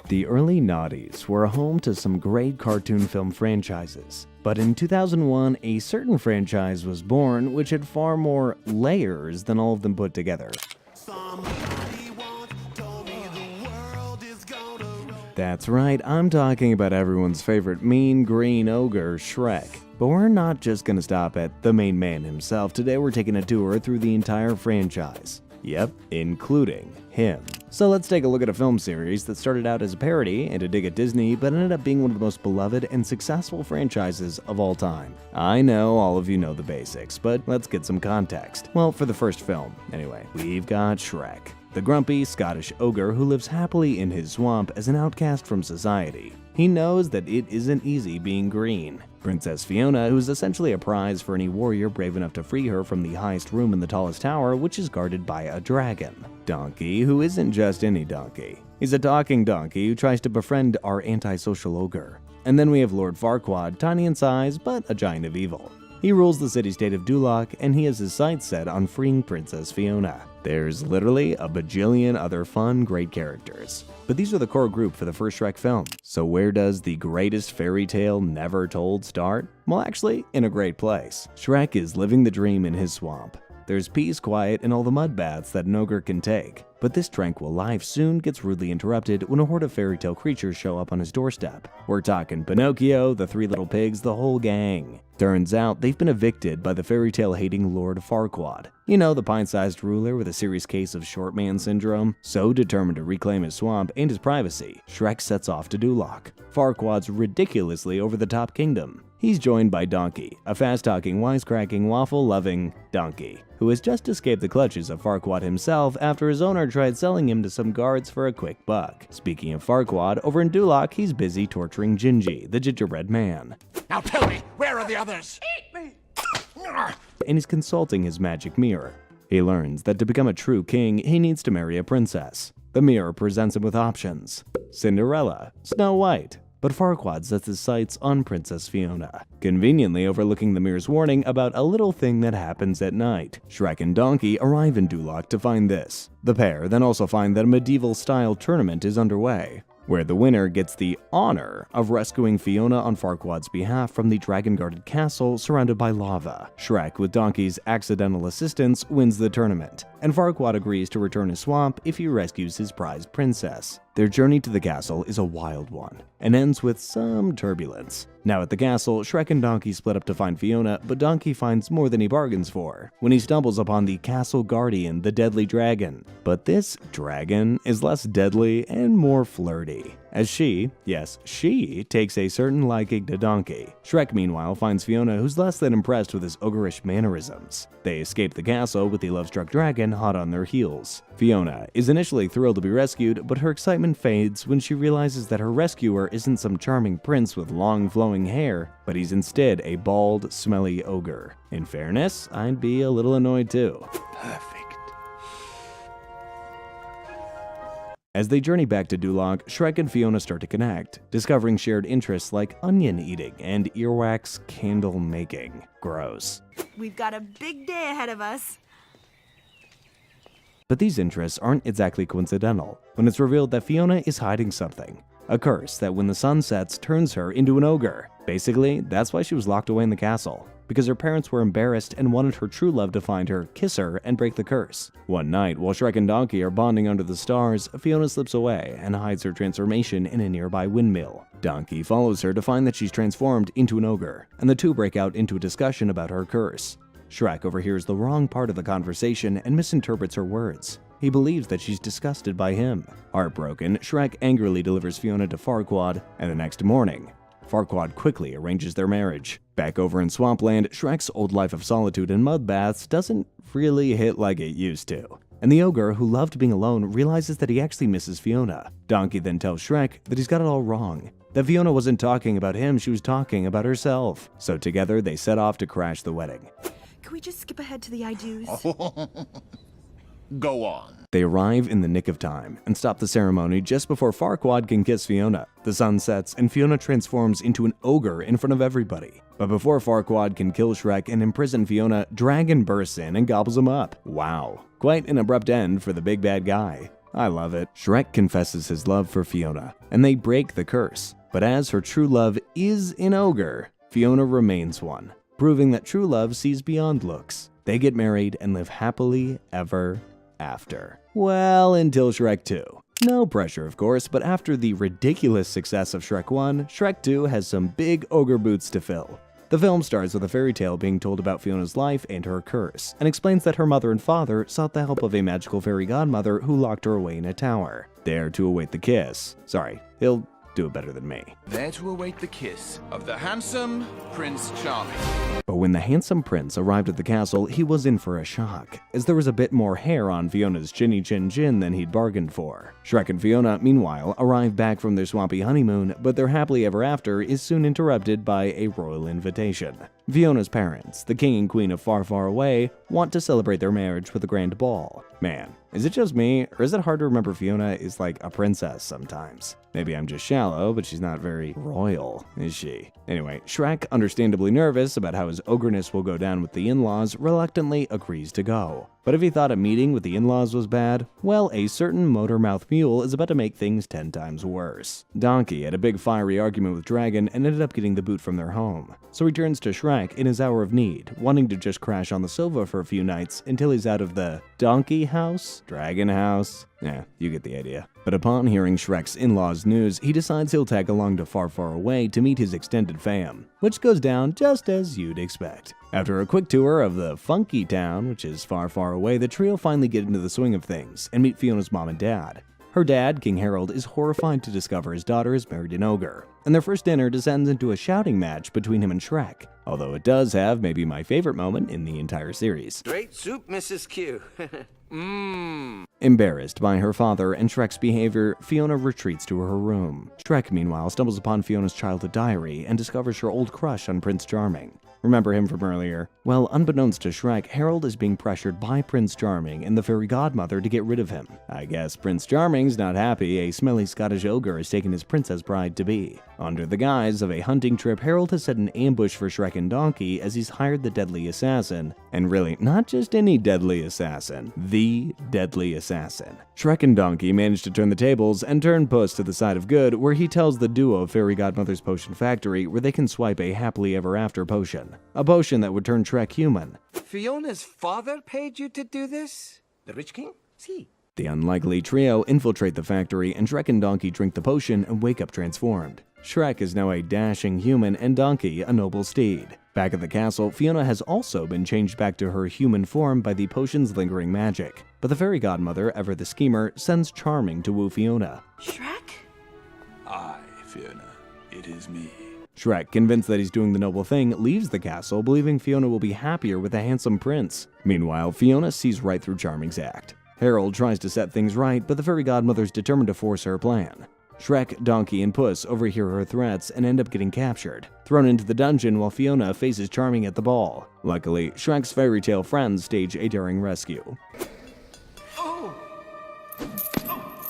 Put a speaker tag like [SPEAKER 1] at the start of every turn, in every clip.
[SPEAKER 1] The early noughties were home to some great cartoon film franchises, but in 2001, a certain franchise was born which had far more layers than all of them put together. That's right, I'm talking about everyone's favorite mean green ogre, Shrek. But we're not just gonna stop at the main man himself. Today we're taking a tour through the entire franchise. Yep, including him. So let's take a look at a film series that started out as a parody and a dig at Disney, but ended up being one of the most beloved and successful franchises of all time. I know all of you know the basics, but let's get some context. Well, for the first film, anyway, we've got Shrek, the grumpy Scottish ogre who lives happily in his swamp as an outcast from society. He knows that it isn't easy being green. Princess Fiona, who's essentially a prize for any warrior brave enough to free her from the highest room in the tallest tower, which is guarded by a dragon. Donkey, who isn't just any donkey. He's a talking donkey who tries to befriend our antisocial ogre. And then we have Lord Farquaad, tiny in size, but a giant of evil. He rules the city-state of Duloc, and he has his sights set on freeing Princess Fiona. There's literally a bajillion other fun, great characters. But these are the core group for the first Shrek film. So where does the greatest fairy tale never told start? Well, actually, in a great place. Shrek is living the dream in his swamp. There's peace, quiet, and all the mud baths that an ogre can take. But this tranquil life soon gets rudely interrupted when a horde of fairy tale creatures show up on his doorstep. We're talking Pinocchio, the three little pigs, the whole gang. Turns out they've been evicted by the fairy tale hating Lord Farquaad. You know, the pint-sized ruler with a serious case of short man syndrome. So determined to reclaim his swamp and his privacy, Shrek sets off to Duloc, Farquaad's ridiculously over-the-top kingdom. He's joined by Donkey, a fast-talking, wisecracking, waffle-loving donkey, who has just escaped the clutches of Farquaad himself after his owner tried selling him to some guards for a quick buck. Speaking of Farquaad, over in Duloc, he's busy torturing Gingy, the gingerbread man.
[SPEAKER 2] Now tell me, where are the others?
[SPEAKER 3] Eat me!
[SPEAKER 1] And he's consulting his magic mirror. He learns that to become a true king, he needs to marry a princess. The mirror presents him with options: Cinderella, Snow White. But Farquaad sets his sights on Princess Fiona, conveniently overlooking the mirror's warning about a little thing that happens at night. Shrek and Donkey arrive in Duloc to find this. The pair then also find that a medieval-style tournament is underway, where the winner gets the honor of rescuing Fiona on Farquaad's behalf from the dragon-guarded castle surrounded by lava. Shrek, with Donkey's accidental assistance, wins the tournament, and Farquaad agrees to return his swamp if he rescues his prized princess. Their journey to the castle is a wild one, and ends with some turbulence. Now at the castle, Shrek and Donkey split up to find Fiona, but Donkey finds more than he bargains for when he stumbles upon the castle guardian, the deadly dragon. But this dragon is less deadly and more flirty, as she takes a certain liking to Donkey. Shrek, meanwhile, finds Fiona, who's less than impressed with his ogreish mannerisms. They escape the castle with the love-struck dragon hot on their heels. Fiona is initially thrilled to be rescued, but her excitement fades when she realizes that her rescuer isn't some charming prince with long flowing hair, but he's instead a bald, smelly ogre. In fairness, I'd be a little annoyed too.
[SPEAKER 2] Perfect.
[SPEAKER 1] As they journey back to Duloc, Shrek and Fiona start to connect, discovering shared interests like onion eating and earwax candle making. Gross.
[SPEAKER 3] We've got a big day ahead of us.
[SPEAKER 1] But these interests aren't exactly coincidental when it's revealed that Fiona is hiding something. A curse that when the sun sets turns her into an ogre. Basically, that's why she was locked away in the castle, because her parents were embarrassed and wanted her true love to find her, kiss her, and break the curse. One night, while Shrek and Donkey are bonding under the stars, Fiona slips away and hides her transformation in a nearby windmill. Donkey follows her to find that she's transformed into an ogre, and the two break out into a discussion about her curse. Shrek overhears the wrong part of the conversation and misinterprets her words. He believes that she's disgusted by him. Heartbroken, Shrek angrily delivers Fiona to Farquaad, and the next morning, Farquaad quickly arranges their marriage. Back over in Swampland, Shrek's old life of solitude and mud baths doesn't really hit like it used to. And the ogre, who loved being alone, realizes that he actually misses Fiona. Donkey then tells Shrek that he's got it all wrong. That Fiona wasn't talking about him, she was talking about herself. So together, they set off to crash the wedding.
[SPEAKER 3] Can we just skip ahead to the I do's?
[SPEAKER 2] Go on.
[SPEAKER 1] They arrive in the nick of time and stop the ceremony just before Farquaad can kiss Fiona. The sun sets and Fiona transforms into an ogre in front of everybody. But before Farquaad can kill Shrek and imprison Fiona, Dragon bursts in and gobbles him up. Wow. Quite an abrupt end for the big bad guy. I love it. Shrek confesses his love for Fiona, and they break the curse. But as her true love is an ogre, Fiona remains one, proving that true love sees beyond looks. They get married and live happily ever after. Well, until Shrek 2. No pressure, of course, but after the ridiculous success of Shrek 1, Shrek 2 has some big ogre boots to fill. The film starts with a fairy tale being told about Fiona's life and her curse, and explains that her mother and father sought the help of a magical fairy godmother who locked her away in a tower, there to await the kiss. Sorry, he'll do it better than me.
[SPEAKER 2] There to await the kiss of the handsome Prince Charming.
[SPEAKER 1] But when the handsome prince arrived at the castle, he was in for a shock, as there was a bit more hair on Fiona's chinny chin chin than he'd bargained for. Shrek and Fiona, meanwhile, arrive back from their swampy honeymoon, but their happily ever after is soon interrupted by a royal invitation. Fiona's parents, the king and queen of Far, Far Away, want to celebrate their marriage with a grand ball. Man, is it just me, or is it hard to remember Fiona is like a princess sometimes? Maybe I'm just shallow, but she's not very royal, is she? Anyway, Shrek, understandably nervous about how his ogreness will go down with the in-laws, reluctantly agrees to go. But if he thought a meeting with the in-laws was bad, well, a certain motor-mouth mule is about to make things 10 times worse. Donkey had a big fiery argument with Dragon and ended up getting the boot from their home. So he turns to Shrek in his hour of need, wanting to just crash on the sofa for a few nights until he's out of the donkey house? Dragon house? Yeah, you get the idea. But upon hearing Shrek's in-laws' news, he decides he'll tag along to Far, Far Away to meet his extended fam, which goes down just as you'd expect. After a quick tour of the funky town, which is far, far away, the trio finally get into the swing of things and meet Fiona's mom and dad. Her dad, King Harold, is horrified to discover his daughter is married an ogre, and their first dinner descends into a shouting match between him and Shrek, although it does have maybe my favorite moment in the entire series.
[SPEAKER 4] Great soup, Mrs. Q.
[SPEAKER 1] Embarrassed by her father and Shrek's behavior, Fiona retreats to her room. Shrek, meanwhile, stumbles upon Fiona's childhood diary and discovers her old crush on Prince Charming. Remember him from earlier? Well, unbeknownst to Shrek, Harold is being pressured by Prince Charming and the fairy godmother to get rid of him. I guess Prince Charming's not happy a smelly Scottish ogre has taken his princess bride-to-be. Under the guise of a hunting trip, Harold has set an ambush for Shrek and Donkey as he's hired the deadly assassin. And really, not just any deadly assassin, the deadly assassin. Shrek and Donkey manage to turn the tables and turn Puss to the side of good, where he tells the duo of Fairy Godmother's Potion Factory where they can swipe a happily ever after potion. A potion that would turn Shrek human.
[SPEAKER 4] Fiona's father paid you to do this? The Rich King? See.
[SPEAKER 1] The unlikely trio infiltrate the factory, and Shrek and Donkey drink the potion and wake up transformed. Shrek is now a dashing human and Donkey a noble steed. Back at the castle, Fiona has also been changed back to her human form by the potion's lingering magic. But the fairy godmother, ever the schemer, sends Charming to woo Fiona.
[SPEAKER 3] Shrek?
[SPEAKER 2] Aye, Fiona, it is me.
[SPEAKER 1] Shrek, convinced that he's doing the noble thing, leaves the castle, believing Fiona will be happier with a handsome prince. Meanwhile, Fiona sees right through Charming's act. Harold tries to set things right, but the fairy godmother's determined to force her plan. Shrek, Donkey, and Puss overhear her threats and end up getting captured, thrown into the dungeon while Fiona faces Charming at the ball. Luckily, Shrek's fairy tale friends stage a daring rescue,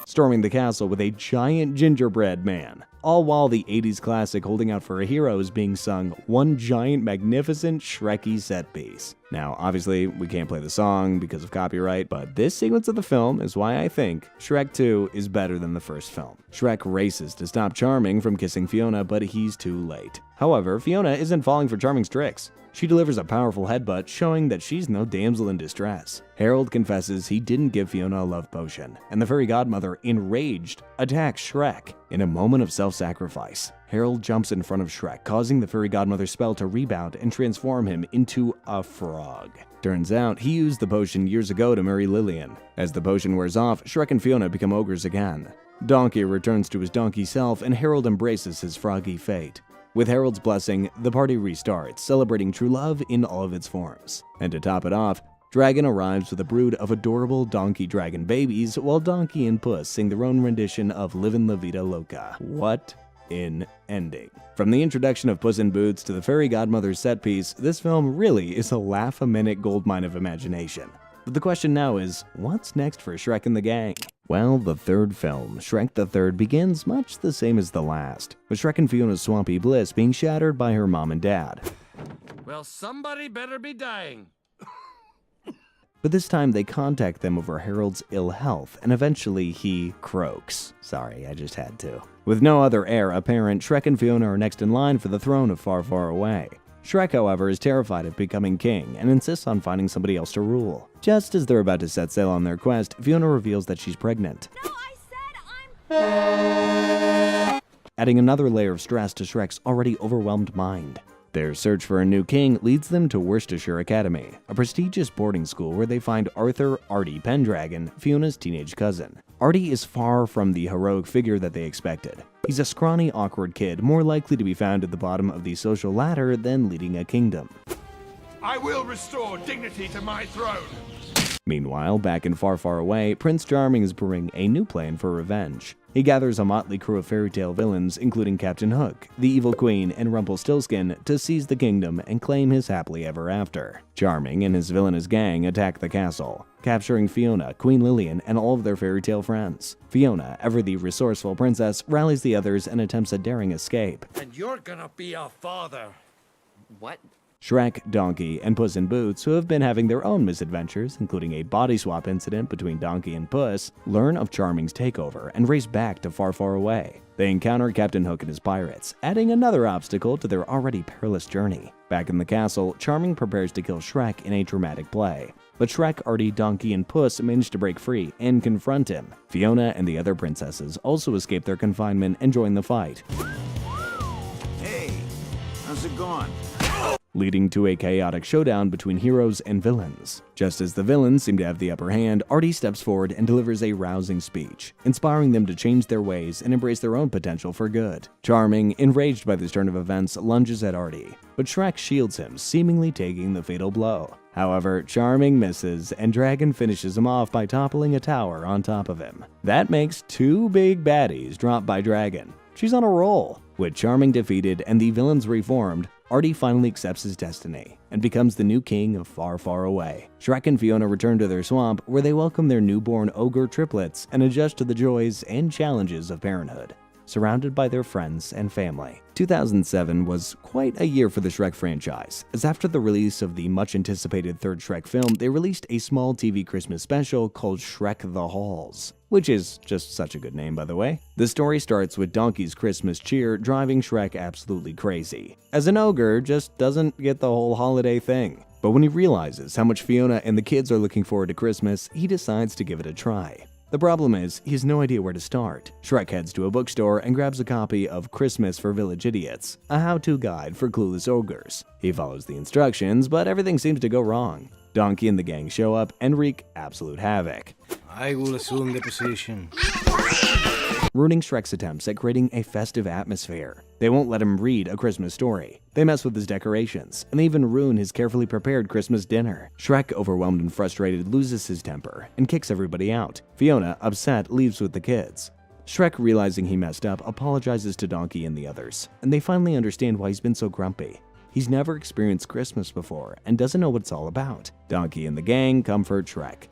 [SPEAKER 1] storming the castle with a giant gingerbread man, all while the 80s classic Holding Out for a Hero is being sung, one giant magnificent Shrekky set piece. Now, obviously, we can't play the song because of copyright, but this sequence of the film is why I think Shrek 2 is better than the first film. Shrek races to stop Charming from kissing Fiona, but he's too late. However, Fiona isn't falling for Charming's tricks. She delivers a powerful headbutt, showing that she's no damsel in distress. Harold confesses he didn't give Fiona a love potion, and the fairy godmother, enraged, attacks Shrek. In a moment of self-sacrifice, Harold jumps in front of Shrek, causing the fairy godmother's spell to rebound and transform him into a frog. Turns out, he used the potion years ago to marry Lillian. As the potion wears off, Shrek and Fiona become ogres again. Donkey returns to his donkey self, and Harold embraces his froggy fate. With Harold's blessing, the party restarts, celebrating true love in all of its forms. And to top it off, Dragon arrives with a brood of adorable donkey dragon babies, while Donkey and Puss sing their own rendition of Livin' La Vida Loca. What an ending. From the introduction of Puss in Boots to the fairy godmother's set piece, this film really is a laugh-a-minute goldmine of imagination. But the question now is, what's next for Shrek and the gang? Well, the third film, Shrek the Third, begins much the same as the last, with Shrek and Fiona's swampy bliss being shattered by her mom and dad.
[SPEAKER 4] Well, somebody better be dying.
[SPEAKER 1] But this time they contact them over Harold's ill health, and eventually he croaks. Sorry, I just had to. With no other heir apparent, Shrek and Fiona are next in line for the throne of Far, Far Away. Shrek, however, is terrified of becoming king and insists on finding somebody else to rule. Just as they're about to set sail on their quest, Fiona reveals that she's pregnant,
[SPEAKER 3] No, I said I'm...
[SPEAKER 1] adding another layer of stress to Shrek's already overwhelmed mind. Their search for a new king leads them to Worcestershire Academy, a prestigious boarding school where they find Arthur Artie Pendragon, Fiona's teenage cousin. Artie is far from the heroic figure that they expected. He's a scrawny, awkward kid, more likely to be found at the bottom of the social ladder than leading a kingdom.
[SPEAKER 2] I will restore dignity to my throne.
[SPEAKER 1] Meanwhile, back in Far, Far Away, Prince Charming is brewing a new plan for revenge. He gathers a motley crew of fairy tale villains, including Captain Hook, the Evil Queen, and Rumpelstiltskin, to seize the kingdom and claim his happily ever after. Charming and his villainous gang attack the castle, capturing Fiona, Queen Lillian, and all of their fairy tale friends. Fiona, ever the resourceful princess, rallies the others and attempts a daring escape.
[SPEAKER 4] And you're gonna be a father. What?
[SPEAKER 1] Shrek, Donkey, and Puss in Boots, who have been having their own misadventures, including a body swap incident between Donkey and Puss, learn of Charming's takeover and race back to Far, Far Away. They encounter Captain Hook and his pirates, adding another obstacle to their already perilous journey. Back in the castle, Charming prepares to kill Shrek in a dramatic play. But Shrek, Artie, Donkey, and Puss manage to break free and confront him. Fiona and the other princesses also escape their confinement and join the fight,
[SPEAKER 2] Hey, how's it going?
[SPEAKER 1] leading to a chaotic showdown between heroes and villains. Just as the villains seem to have the upper hand, Artie steps forward and delivers a rousing speech, inspiring them to change their ways and embrace their own potential for good. Charming, enraged by this turn of events, lunges at Artie, but Shrek shields him, seemingly taking the fatal blow. However, Charming misses, and Dragon finishes him off by toppling a tower on top of him. That makes two big baddies dropped by Dragon. She's on a roll. With Charming defeated and the villains reformed, Artie finally accepts his destiny and becomes the new king of Far, Far Away. Shrek and Fiona return to their swamp, where they welcome their newborn ogre triplets and adjust to the joys and challenges of parenthood, surrounded by their friends and family. 2007 was quite a year for the Shrek franchise, as after the release of the much-anticipated third Shrek film, they released a small TV Christmas special called Shrek the Halls, which is just such a good name, by the way. The story starts with Donkey's Christmas cheer driving Shrek absolutely crazy, as an ogre just doesn't get the whole holiday thing. But when he realizes how much Fiona and the kids are looking forward to Christmas, he decides to give it a try. The problem is, he has no idea where to start. Shrek heads to a bookstore and grabs a copy of Christmas for Village Idiots, a how-to guide for clueless ogres. He follows the instructions, but everything seems to go wrong. Donkey and the gang show up and wreak absolute havoc,
[SPEAKER 4] I will assume the position.
[SPEAKER 1] ruining Shrek's attempts at creating a festive atmosphere. They won't let him read a Christmas story. They mess with his decorations, and they even ruin his carefully prepared Christmas dinner. Shrek, overwhelmed and frustrated, loses his temper and kicks everybody out. Fiona, upset, leaves with the kids. Shrek, realizing he messed up, apologizes to Donkey and the others, and they finally understand why he's been so grumpy. He's never experienced Christmas before and doesn't know what it's all about. Donkey and the gang comfort Shrek,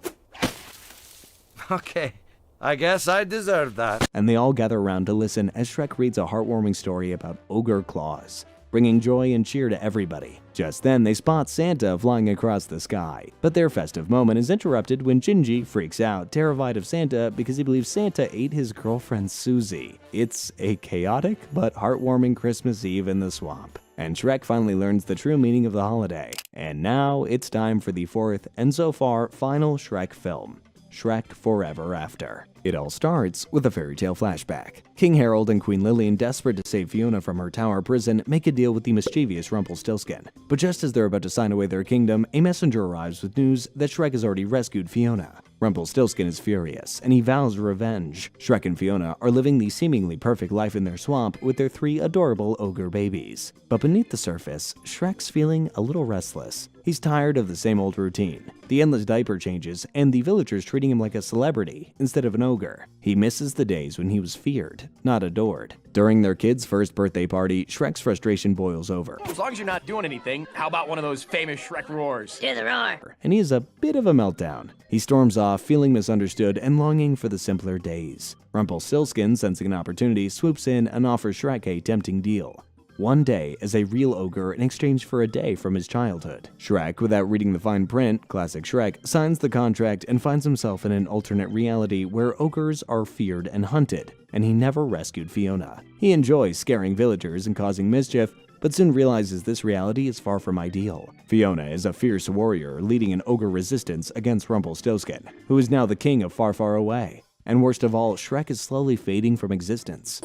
[SPEAKER 4] Okay, I guess I deserve that.
[SPEAKER 1] and they all gather around to listen as Shrek reads a heartwarming story about Ogre Claus, bringing joy and cheer to everybody. Just then, they spot Santa flying across the sky, but their festive moment is interrupted when Gingy freaks out, terrified of Santa because he believes Santa ate his girlfriend Susie. It's a chaotic but heartwarming Christmas Eve in the swamp, and Shrek finally learns the true meaning of the holiday. And now it's time for the fourth, and so far, final Shrek film, Shrek Forever After. It all starts with a fairy tale flashback. King Harold and Queen Lillian, desperate to save Fiona from her tower prison, make a deal with the mischievous Rumpelstiltskin. But just as they're about to sign away their kingdom, a messenger arrives with news that Shrek has already rescued Fiona. Rumpelstiltskin is furious, and he vows revenge. Shrek and Fiona are living the seemingly perfect life in their swamp with their 3 adorable ogre babies. But beneath the surface, Shrek's feeling a little restless. He's tired of the same old routine, the endless diaper changes, and the villagers treating him like a celebrity instead of an ogre. He misses the days when he was feared, not adored. During their kid's first birthday party, Shrek's frustration boils over,
[SPEAKER 5] As long as you're not doing anything, how about one of those famous Shrek roars?
[SPEAKER 6] Do the roar.
[SPEAKER 1] and he has a bit of a meltdown. He storms off, feeling misunderstood and longing for the simpler days. Rumpelstiltskin, sensing an opportunity, swoops in and offers Shrek a tempting deal. one day as a real ogre in exchange for a day from his childhood. Shrek, without reading the fine print, classic Shrek, signs the contract and finds himself in an alternate reality where ogres are feared and hunted, and he never rescued Fiona. He enjoys scaring villagers and causing mischief, but soon realizes this reality is far from ideal. Fiona is a fierce warrior leading an ogre resistance against Rumpelstiltskin, who is now the king of Far, Far Away. And worst of all, Shrek is slowly fading from existence.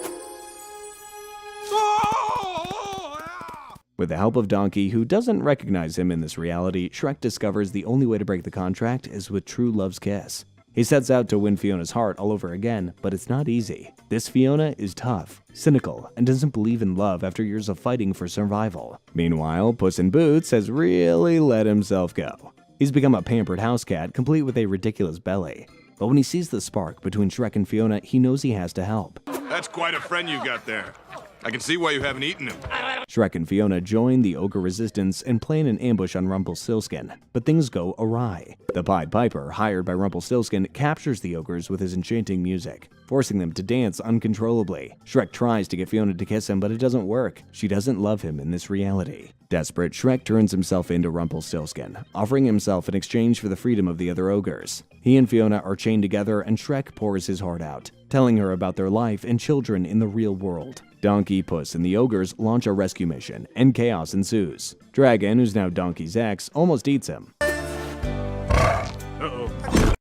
[SPEAKER 1] With the help of Donkey, who doesn't recognize him in this reality, Shrek discovers the only way to break the contract is with true love's kiss. He sets out to win Fiona's heart all over again, but it's not easy. This Fiona is tough, cynical, and doesn't believe in love after years of fighting for survival. Meanwhile, Puss in Boots has really let himself go. He's become a pampered house cat, complete with a ridiculous belly. But when he sees the spark between Shrek and Fiona, he knows he has to help.
[SPEAKER 6] That's quite a friend you got there. I can see why you haven't eaten him.
[SPEAKER 1] Shrek and Fiona join the ogre resistance and plan an ambush on Rumpelstiltskin, but things go awry. The Pied Piper, hired by Rumpelstiltskin, captures the ogres with his enchanting music, forcing them to dance uncontrollably. Shrek tries to get Fiona to kiss him, but it doesn't work. She doesn't love him in this reality. Desperate, Shrek turns himself into Rumpelstiltskin, offering himself in exchange for the freedom of the other ogres. He and Fiona are chained together, and Shrek pours his heart out, telling her about their life and children in the real world. Donkey, Puss, and the ogres launch a rescue mission, and chaos ensues. Dragon, who's now Donkey's ex, almost eats him.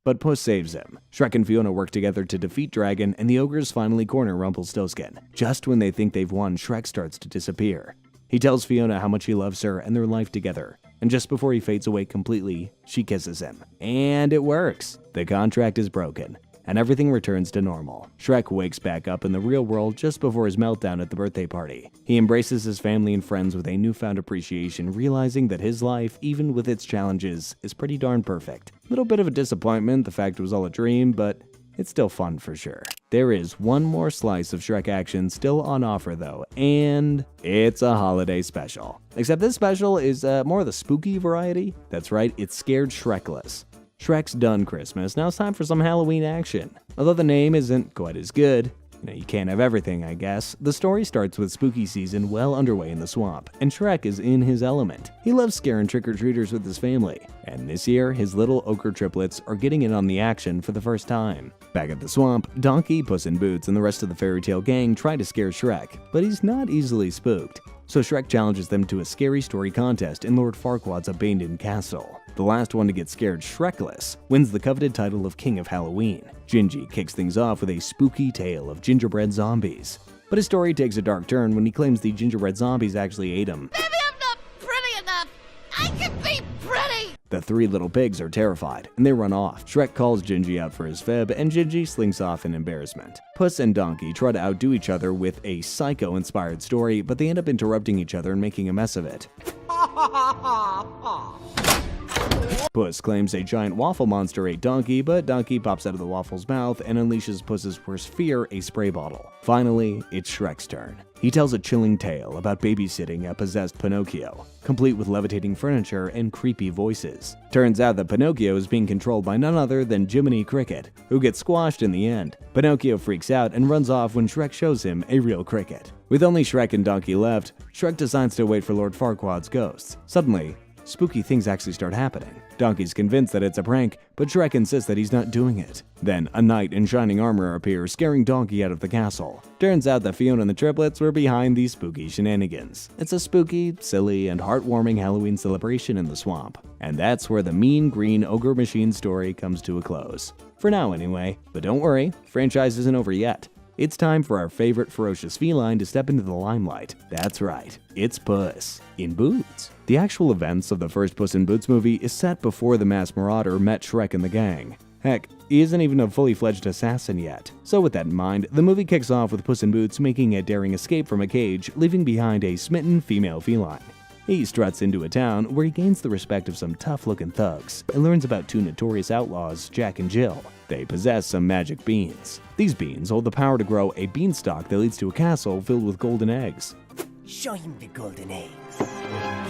[SPEAKER 1] But Puss saves him. Shrek and Fiona work together to defeat Dragon, and the ogres finally corner Rumpelstiltskin. Just when they think they've won, Shrek starts to disappear. He tells Fiona how much he loves her and their life together, and just before he fades away completely, she kisses him. And it works! The contract is broken, and everything returns to normal. Shrek wakes back up in the real world just before his meltdown at the birthday party. He embraces his family and friends with a newfound appreciation, realizing that his life, even with its challenges, is pretty darn perfect. Little bit of a disappointment, the fact it was all a dream, but it's still fun for sure. There is one more slice of Shrek action still on offer though, and it's a holiday special. Except this special is more of the spooky variety. That's right, it's Scared Shrekless. Shrek's done Christmas, now it's time for some Halloween action. Although the name isn't quite as good, you can't have everything, I guess. The story starts with spooky season well underway in the swamp, and Shrek is in his element. He loves scaring trick-or-treaters with his family, and this year, his little ogre triplets are getting in on the action for the first time. Back at the swamp, Donkey, Puss in Boots, and the rest of the fairy tale gang try to scare Shrek, but he's not easily spooked. So Shrek challenges them to a scary story contest in Lord Farquaad's abandoned castle. The last one to get scared Shrekless wins the coveted title of King of Halloween. Gingy kicks things off with a spooky tale of gingerbread zombies. But his story takes a dark turn when he claims the gingerbread zombies actually ate him.
[SPEAKER 7] Maybe I'm not pretty enough. I can be pretty.
[SPEAKER 1] The three little pigs are terrified, and they run off. Shrek calls Gingy out for his fib, and Gingy slinks off in embarrassment. Puss and Donkey try to outdo each other with a psycho-inspired story, but they end up interrupting each other and making a mess of it. Puss claims a giant waffle monster ate Donkey, but Donkey pops out of the waffle's mouth and unleashes Puss's worst fear, a spray bottle. Finally, it's Shrek's turn. He tells a chilling tale about babysitting a possessed Pinocchio, complete with levitating furniture and creepy voices. Turns out that Pinocchio is being controlled by none other than Jiminy Cricket, who gets squashed in the end. Pinocchio freaks out and runs off when Shrek shows him a real cricket. With only Shrek and Donkey left, Shrek decides to wait for Lord Farquaad's ghosts. Suddenly, spooky things actually start happening. Donkey's convinced that it's a prank, but Shrek insists that he's not doing it. Then, a knight in shining armor appears, scaring Donkey out of the castle. Turns out that Fiona and the triplets were behind these spooky shenanigans. It's a spooky, silly, and heartwarming Halloween celebration in the swamp. And that's where the Mean Green Ogre Machine story comes to a close. For now, anyway. But don't worry, franchise isn't over yet. It's time for our favorite ferocious feline to step into the limelight. That's right, it's Puss in Boots. The actual events of the first Puss in Boots movie is set before the masked marauder met Shrek and the gang. Heck, he isn't even a fully fledged assassin yet. So with that in mind, the movie kicks off with Puss in Boots making a daring escape from a cage, leaving behind a smitten female feline. He struts into a town where he gains the respect of some tough-looking thugs and learns about two notorious outlaws, Jack and Jill. They possess some magic beans. These beans hold the power to grow a beanstalk that leads to a castle filled with golden eggs.
[SPEAKER 4] Show him the golden eggs.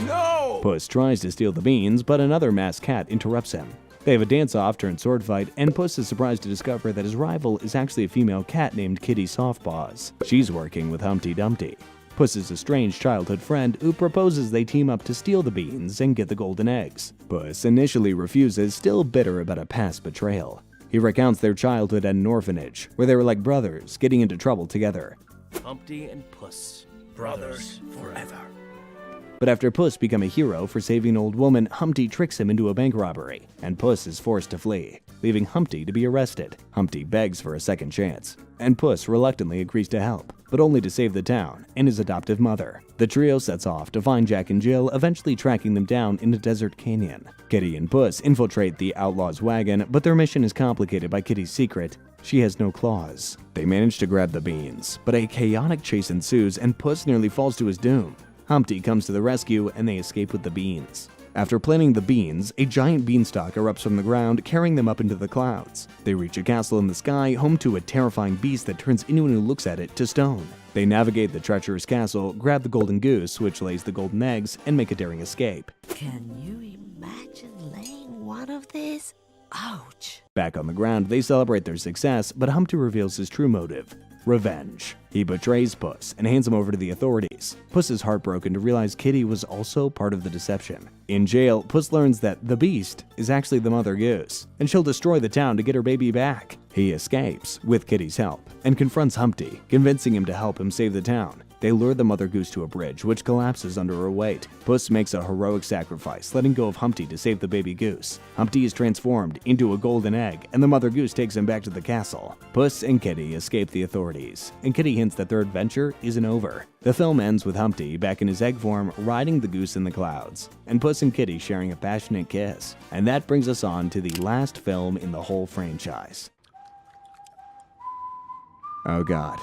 [SPEAKER 6] No!
[SPEAKER 1] Puss tries to steal the beans, but another masked cat interrupts him. They have a dance-off turned sword fight, and Puss is surprised to discover that his rival is actually a female cat named Kitty Softpaws. She's working with Humpty Dumpty. Puss's estranged childhood friend who proposes they team up to steal the beans and get the golden eggs. Puss initially refuses, still bitter about a past betrayal. He recounts their childhood at an orphanage, where they were like brothers, getting into trouble together.
[SPEAKER 5] Humpty and Puss, brothers forever.
[SPEAKER 1] But after Puss become a hero for saving an old woman, Humpty tricks him into a bank robbery, and Puss is forced to flee, leaving Humpty to be arrested. Humpty begs for a second chance, and Puss reluctantly agrees to help, but only to save the town and his adoptive mother. The trio sets off to find Jack and Jill, eventually tracking them down in a desert canyon. Kitty and Puss infiltrate the outlaws' wagon, but their mission is complicated by Kitty's secret. She has no claws. They manage to grab the beans, but a chaotic chase ensues and Puss nearly falls to his doom. Humpty comes to the rescue and they escape with the beans. After planting the beans, a giant beanstalk erupts from the ground, carrying them up into the clouds. They reach a castle in the sky, home to a terrifying beast that turns anyone who looks at it to stone. They navigate the treacherous castle, grab the golden goose, which lays the golden eggs, and make a daring escape.
[SPEAKER 8] Can you imagine laying one of these? Ouch.
[SPEAKER 1] Back on the ground, they celebrate their success, but Humpty reveals his true motive: revenge. He betrays Puss and hands him over to the authorities. Puss is heartbroken to realize Kitty was also part of the deception. In jail, Puss learns that the beast is actually the mother goose, and she'll destroy the town to get her baby back. He escapes, with Kitty's help, and confronts Humpty, convincing him to help him save the town. They lure the mother goose to a bridge, which collapses under her weight. Puss makes a heroic sacrifice, letting go of Humpty to save the baby goose. Humpty is transformed into a golden egg, and the mother goose takes him back to the castle. Puss and Kitty escape the authorities, and Kitty hints that their adventure isn't over. The film ends with Humpty, back in his egg form, riding the goose in the clouds, and Puss and Kitty sharing a passionate kiss. And that brings us on to the last film in the whole franchise. Oh god,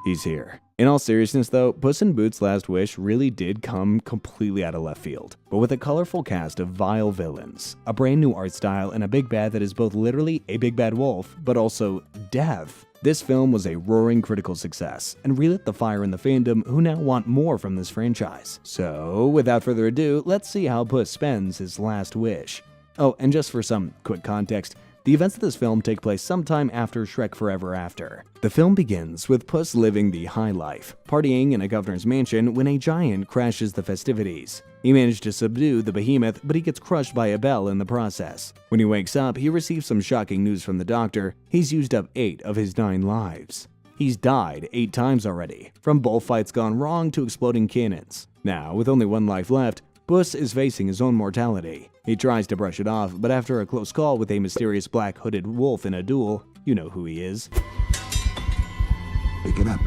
[SPEAKER 1] he's here. In all seriousness though, Puss in Boots' Last Wish really did come completely out of left field, but with a colorful cast of vile villains, a brand new art style, and a big bad that is both literally a big bad wolf, but also death. This film was a roaring critical success, and relit the fire in the fandom who now want more from this franchise. So, without further ado, let's see how Puss spends his last wish. Oh, and just for some quick context, the events of this film take place sometime after Shrek Forever After. The film begins with Puss living the high life, partying in a governor's mansion when a giant crashes the festivities. He managed to subdue the behemoth, but he gets crushed by a bell in the process. When he wakes up, he receives some shocking news from the doctor. He's used up 8 of his 9 lives. He's died 8 times already, from bullfights gone wrong to exploding cannons. Now, with only 1 life left, Puss is facing his own mortality. He tries to brush it off, but after a close call with a mysterious black hooded wolf in a duel, you know who he is,
[SPEAKER 9] pick it up.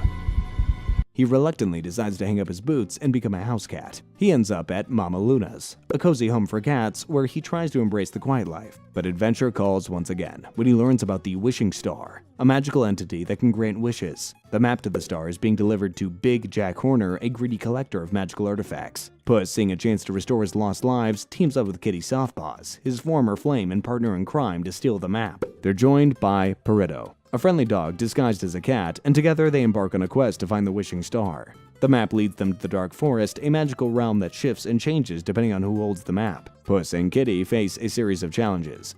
[SPEAKER 1] He reluctantly decides to hang up his boots and become a house cat. He ends up at Mama Luna's, a cozy home for cats where he tries to embrace the quiet life. But adventure calls once again when he learns about the Wishing Star, a magical entity that can grant wishes. The map to the star is being delivered to Big Jack Horner, a greedy collector of magical artifacts. Puss, seeing a chance to restore his lost lives, teams up with Kitty Softpaws, his former flame and partner in crime, to steal the map. They're joined by Peritto, a friendly dog disguised as a cat, and together they embark on a quest to find the Wishing Star. The map leads them to the Dark Forest, a magical realm that shifts and changes depending on who holds the map. Puss and Kitty face a series of challenges,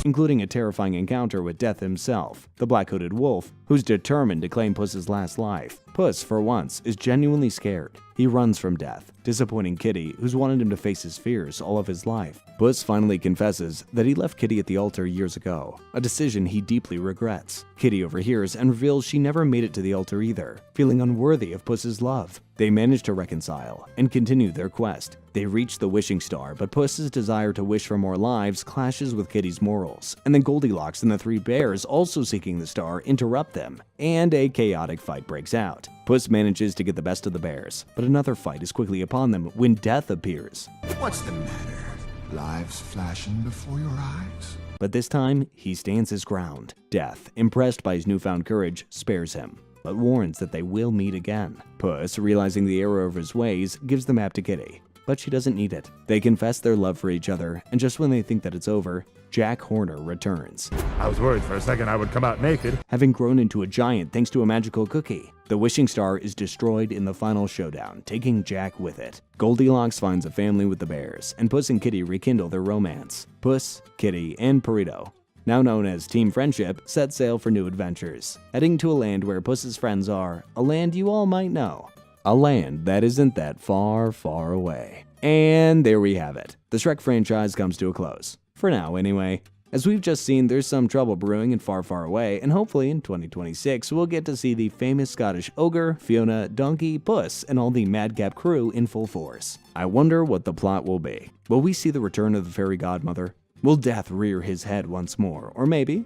[SPEAKER 1] including a terrifying encounter with Death himself, the black-hooded wolf, who's determined to claim Puss's last life. Puss, for once, is genuinely scared. He runs from death, disappointing Kitty, who's wanted him to face his fears all of his life. Puss finally confesses that he left Kitty at the altar years ago, a decision he deeply regrets. Kitty overhears and reveals she never made it to the altar either, feeling unworthy of Puss's love. They manage to reconcile and continue their quest. They reach the Wishing Star, but Puss's desire to wish for more lives clashes with Kitty's morals, and then Goldilocks and the 3 bears, also seeking the star, interrupt them, and a chaotic fight breaks out. Puss manages to get the best of the bears, but another fight is quickly upon them when Death appears.
[SPEAKER 9] What's the matter? Lives flashing before your eyes?
[SPEAKER 1] But this time, he stands his ground. Death, impressed by his newfound courage, spares him, but warns that they will meet again. Puss, realizing the error of his ways, gives the map to Kitty, but she doesn't need it. They confess their love for each other, and just when they think that it's over, Jack Horner returns.
[SPEAKER 10] I was worried for a second I would come out naked.
[SPEAKER 1] Having grown into a giant thanks to a magical cookie, the Wishing Star is destroyed in the final showdown, taking Jack with it. Goldilocks finds a family with the bears, and Puss and Kitty rekindle their romance. Puss, Kitty, and Peritto now known as Team Friendship, set sail for new adventures, heading to a land where Puss's friends are, a land you all might know. A land that isn't that far, far away. And there we have it. The Shrek franchise comes to a close. For now, anyway. As we've just seen, there's some trouble brewing in Far, Far Away, and hopefully in 2026 we'll get to see the famous Scottish ogre, Fiona, Donkey, Puss, and all the Madcap crew in full force. I wonder what the plot will be. Will we see the return of the fairy godmother? Will Death rear his head once more? Or maybe,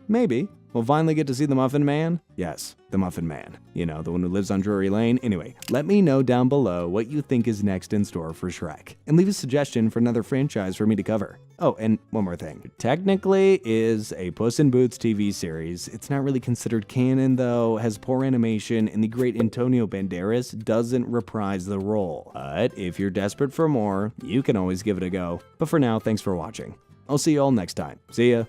[SPEAKER 1] we'll finally get to see the Muffin Man? Yes, the Muffin Man. You know, the one who lives on Drury Lane. Anyway, let me know down below what you think is next in store for Shrek. And leave a suggestion for another franchise for me to cover. Oh, and one more thing. Technically is a Puss in Boots TV series. It's not really considered canon though, has poor animation, and the great Antonio Banderas doesn't reprise the role. But if you're desperate for more, you can always give it a go. But for now, thanks for watching. I'll see you all next time. See ya.